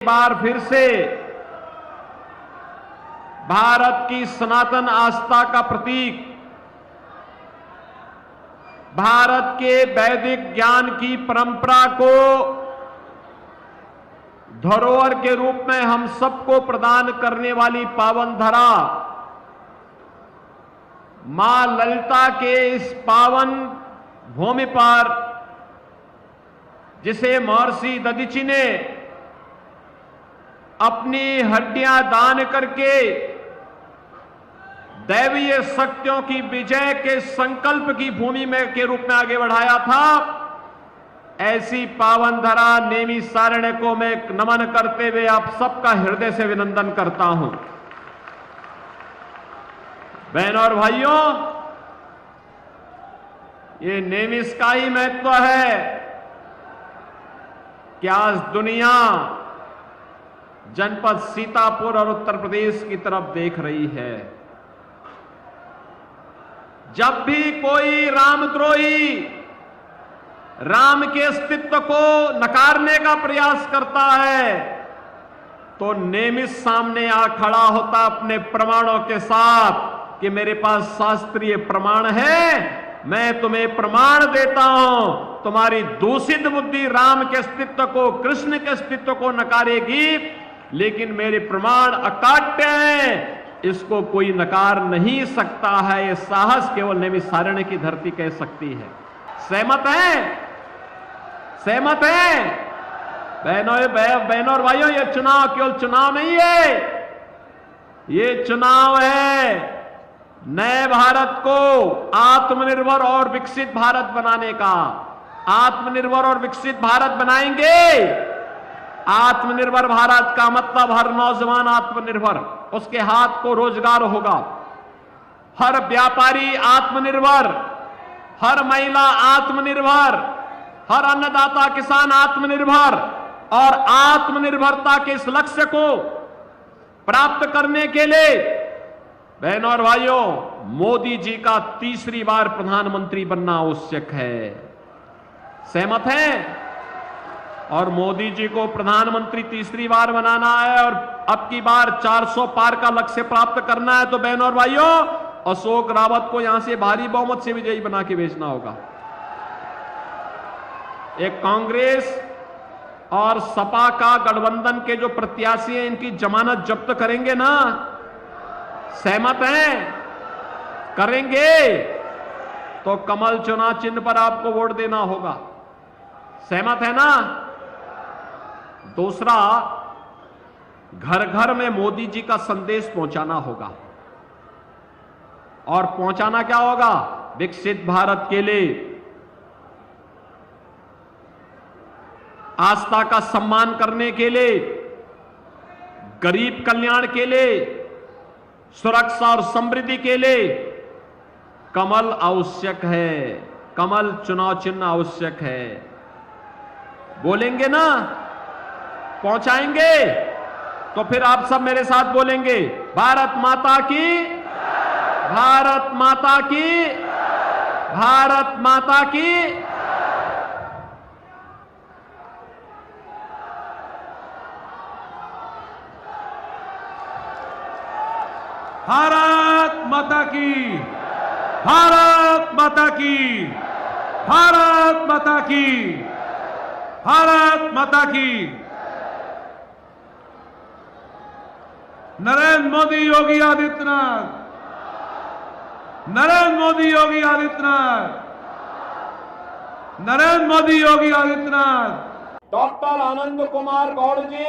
बार फिर से भारत की सनातन आस्था का प्रतीक, भारत के वैदिक ज्ञान की परंपरा को धरोहर के रूप में हम सबको प्रदान करने वाली पावन धरा मां ललिता के इस पावन भूमि पर, जिसे महर्षि दधीचि ने अपनी हड्डियां दान करके दैवीय शक्तियों की विजय के संकल्प की भूमि में के रूप में आगे बढ़ाया था, ऐसी पावन धरा नैमिषारण्य को मैं नमन करते हुए आप सबका हृदय से अभिनंदन करता हूं। बहनों और भाइयों, ये नैमिष का ही महत्व है कि आज दुनिया जनपद सीतापुर और उत्तर प्रदेश की तरफ देख रही है। जब भी कोई रामद्रोही राम के अस्तित्व को नकारने का प्रयास करता है तो नैमिष सामने आ खड़ा होता अपने प्रमाणों के साथ कि मेरे पास शास्त्रीय प्रमाण है, मैं तुम्हें प्रमाण देता हूं। तुम्हारी दूषित बुद्धि राम के अस्तित्व को, कृष्ण के अस्तित्व को नकारेगी, लेकिन मेरे प्रमाण अकाट्य हैं, इसको कोई नकार नहीं सकता है। यह साहस केवल नैमिषारण्य की धरती कह सकती है। सहमत है? सहमत है? बहनों और भाइयों, यह चुनाव केवल चुनाव नहीं है, यह चुनाव है नए भारत को आत्मनिर्भर और विकसित भारत बनाने का। आत्मनिर्भर और विकसित भारत बनाएंगे। आत्मनिर्भर भारत का मतलब हर नौजवान आत्मनिर्भर, उसके हाथ को रोजगार होगा, हर व्यापारी आत्मनिर्भर, हर महिला आत्मनिर्भर, हर अन्नदाता किसान आत्मनिर्भर। और आत्मनिर्भरता के इस लक्ष्य को प्राप्त करने के लिए बहनों और भाइयों, मोदी जी का तीसरी बार प्रधानमंत्री बनना आवश्यक है। सहमत हैं? और मोदी जी को प्रधानमंत्री तीसरी बार बनाना है और अब की बार 400 पार का लक्ष्य प्राप्त करना है, तो बहनों और भाइयों, अशोक रावत को यहां से भारी बहुमत से विजयी बना के भेजना होगा। एक कांग्रेस और सपा का गठबंधन के जो प्रत्याशी हैं, इनकी जमानत जब्त करेंगे ना? सहमत हैं? करेंगे तो कमल चुनाव चिन्ह पर आपको वोट देना होगा। सहमत है ना? दूसरा, घर घर में मोदी जी का संदेश पहुंचाना होगा। और पहुंचाना क्या होगा? विकसित भारत के लिए, आस्था का सम्मान करने के लिए, गरीब कल्याण के लिए, सुरक्षा और समृद्धि के लिए कमल आवश्यक है। कमल चुनाव चिन्ह आवश्यक है। बोलेंगे ना? पहुंचाएंगे? तो फिर आप सब मेरे साथ बोलेंगे, भारत माता की, भारत माता की, भारत माता की। भारत माता की, भारत माता की, भारत माता की, भारत माता की। नरेंद्र मोदी योगी आदित्यनाथ, नरेंद्र मोदी योगी आदित्यनाथ, नरेंद्र मोदी योगी आदित्यनाथ। डॉक्टर आनंद कुमार गौड़ जी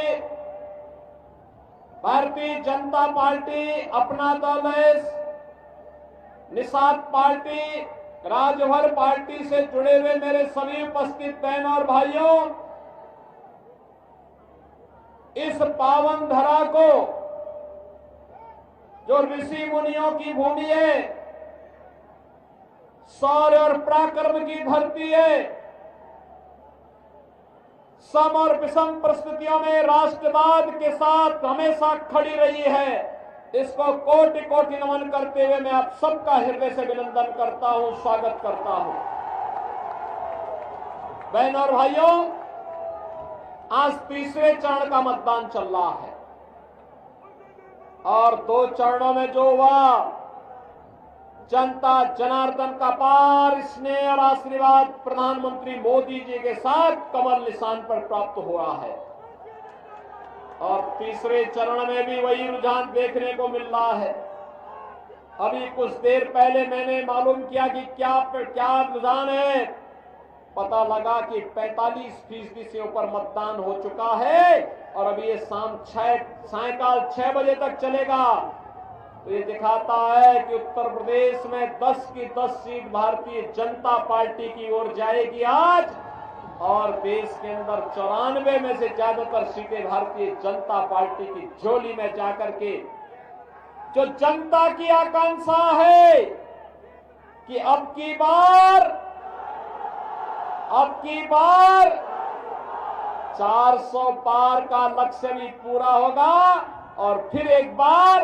भारतीय जनता पार्टी, अपना दल, निषाद पार्टी, राजभर पार्टी से जुड़े हुए मेरे सभी उपस्थित बहनों और भाइयों, इस पावन धरा को, जो ऋषि मुनियों की भूमि है, शौर्य और पराक्रम की धरती है, सम और विषम परिस्थितियों में राष्ट्रवाद के साथ हमेशा खड़ी रही है, इसको कोटि कोटि नमन करते हुए मैं आप सबका हृदय से अभिनंदन करता हूं, स्वागत करता हूं। बहनों और भाइयों, आज तीसरे चरण का मतदान चल रहा है और 2 चरणों में जो हुआ, जनता जनार्दन का पार स्नेह और आशीर्वाद प्रधानमंत्री मोदी जी के साथ कमल निशान पर प्राप्त हुआ है। और तीसरे चरण में भी वही रुझान देखने को मिल रहा है। अभी कुछ देर पहले मैंने मालूम किया कि क्या रुझान है। पता लगा कि 45% से ऊपर मतदान हो चुका है और अभी ये सायंकाल 6 बजे तक चलेगा। तो ये दिखाता है कि उत्तर प्रदेश में 10 की 10 सीट भारतीय जनता पार्टी की ओर जाएगी आज, और देश के अंदर 94 में से ज्यादातर सीटें भारतीय जनता पार्टी की झोली में जाकर के, जो जनता की आकांक्षा है कि अब की बार 400 पार का लक्ष्य भी पूरा होगा और फिर एक बार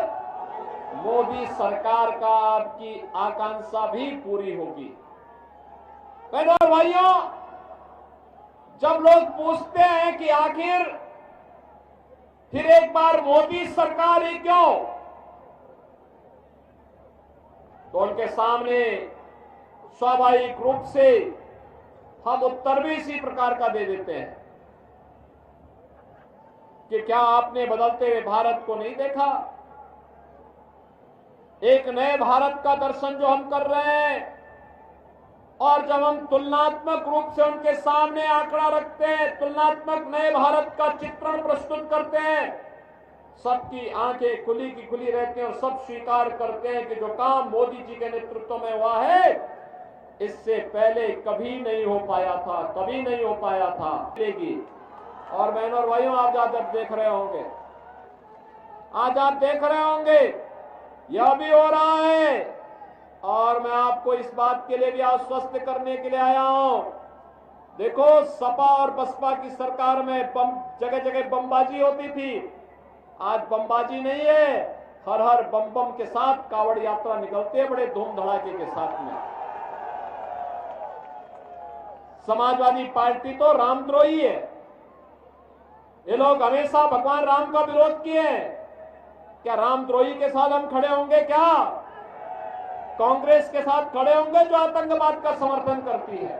मोदी सरकार का आपकी आकांक्षा भी पूरी होगी। बहनों और भाइयों, जब लोग पूछते हैं कि आखिर फिर एक बार मोदी सरकार ही क्यों, तो उनके सामने स्वाभाविक रूप से हम उत्तर भी इसी प्रकार का दे देते हैं कि क्या आपने बदलते हुए भारत को नहीं देखा? एक नए भारत का दर्शन जो हम कर रहे हैं, और जब हम तुलनात्मक रूप से उनके सामने आंकड़ा रखते हैं, तुलनात्मक नए भारत का चित्रण प्रस्तुत करते हैं, सबकी आंखें खुली की खुली रहती हैं और सब स्वीकार करते हैं कि जो काम मोदी जी के नेतृत्व में हुआ है, इससे पहले कभी नहीं हो पाया था। और बहनों और भाइयों, आज आप देख रहे होंगे यह भी हो रहा है। और मैं आपको इस बात के लिए भी आश्वस्त करने के लिए आया हूं। देखो, सपा और बसपा की सरकार में जगह जगह बमबाजी होती थी, आज बमबाजी नहीं है। हर हर बम बम के साथ कावड़ यात्रा निकलती है, बड़े धूम धड़ाके के साथ में। समाजवादी पार्टी तो रामद्रोही है। ये लोग हमेशा भगवान राम का विरोध किए हैं। क्या रामद्रोही के साथ हम खड़े होंगे? क्या कांग्रेस के साथ खड़े होंगे जो आतंकवाद का समर्थन करती है?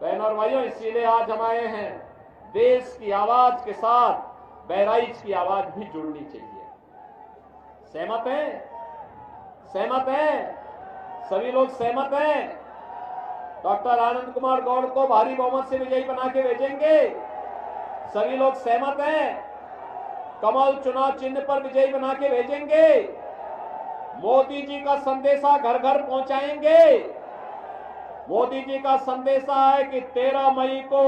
बहनों और भाइयों, इसीलिए आज हम आए हैं। देश की आवाज के साथ बहराइच की आवाज भी जुड़नी चाहिए। सहमत हैं? सभी लोग सहमत हैं? डॉक्टर आनंद कुमार गौड़ को भारी बहुमत से विजयी बना के भेजेंगे। सभी लोग सहमत हैं? कमल चुनाव चिन्ह पर विजयी बना के भेजेंगे। मोदी जी का संदेशा घर घर पहुंचाएंगे। मोदी जी का संदेशा है कि 13 मई को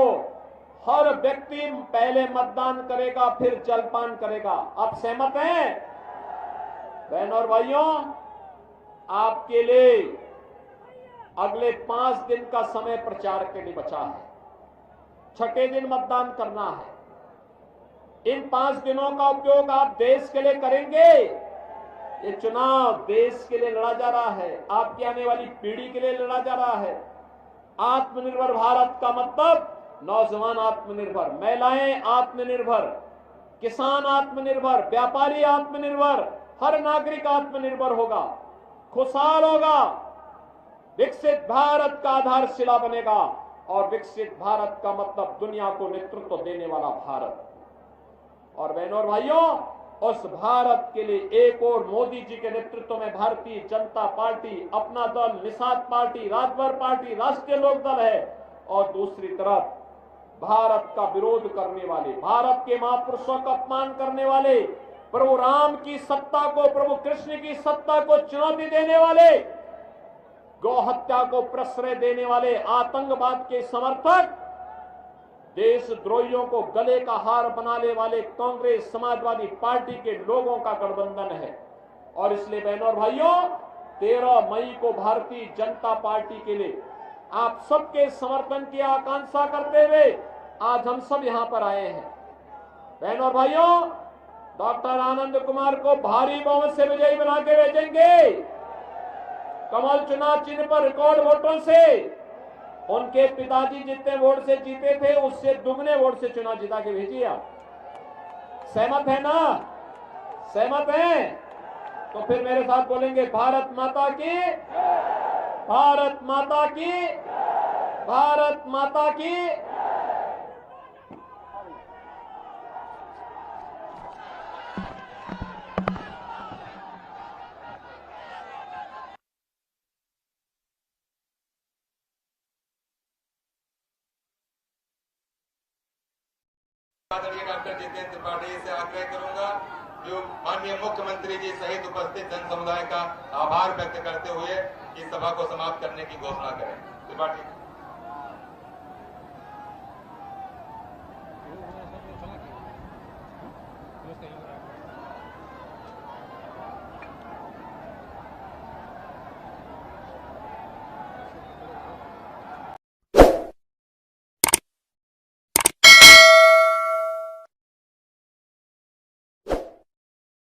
हर व्यक्ति पहले मतदान करेगा, फिर जलपान करेगा। आप सहमत हैं? बहनों और भाइयों, आपके लिए अगले 5 दिन का समय प्रचार के लिए बचा है। 6ठे दिन मतदान करना है। इन 5 दिनों का उपयोग आप देश के लिए करेंगे। ये चुनाव देश के लिए लड़ा जा रहा है, आपकी आने वाली पीढ़ी के लिए लड़ा जा रहा है। आत्मनिर्भर भारत का मतलब नौजवान आत्मनिर्भर, महिलाएं आत्मनिर्भर, किसान आत्मनिर्भर, व्यापारी आत्मनिर्भर, हर नागरिक आत्मनिर्भर होगा, खुशहाल होगा, विकसित भारत का आधारशिला बनेगा। और विकसित भारत का मतलब दुनिया को नेतृत्व देने वाला भारत। और बहनों और भाइयों, उस भारत के लिए एक और मोदी जी के नेतृत्व में भारतीय जनता पार्टी, अपना दल, निषाद पार्टी, राजभर पार्टी, राष्ट्रीय लोक दल है, और दूसरी तरफ भारत का विरोध करने वाले, भारत के महापुरुषों का अपमान करने वाले, प्रभु राम की सत्ता को, प्रभु कृष्ण की सत्ता को चुनौती देने वाले, गौ हत्या को प्रश्रय देने वाले, आतंकवाद के समर्थक, देशद्रोहियों को गले का हार बनाने वाले कांग्रेस समाजवादी पार्टी के लोगों का गठबंधन है। और इसलिए बहनों और भाइयों, 13 मई को भारतीय जनता पार्टी के लिए आप सबके समर्थन की आकांक्षा करते हुए आज हम सब यहां पर आए हैं। बहनों और भाइयों, डॉक्टर आनंद कुमार को भारी बहुमत से विजयी बना के भेजेंगे। कमल चुनाव चिन्ह पर रिकॉर्ड वोटों से उनके पिताजी जितने वोट से जीते थे उससे दुगने वोट से चुनाव जिता के भेजिए आप। सहमत है ना? सहमत है? तो फिर मेरे साथ बोलेंगे भारत माता की, भारत माता की, भारत माता की। आदरणीय डॉक्टर जितेंद्र त्रिपाठी से आग्रह करूंगा जो माननीय मुख्यमंत्री जी सहित उपस्थित जन समुदाय का आभार व्यक्त करते हुए इस सभा को समाप्त करने की घोषणा करें। त्रिपाठी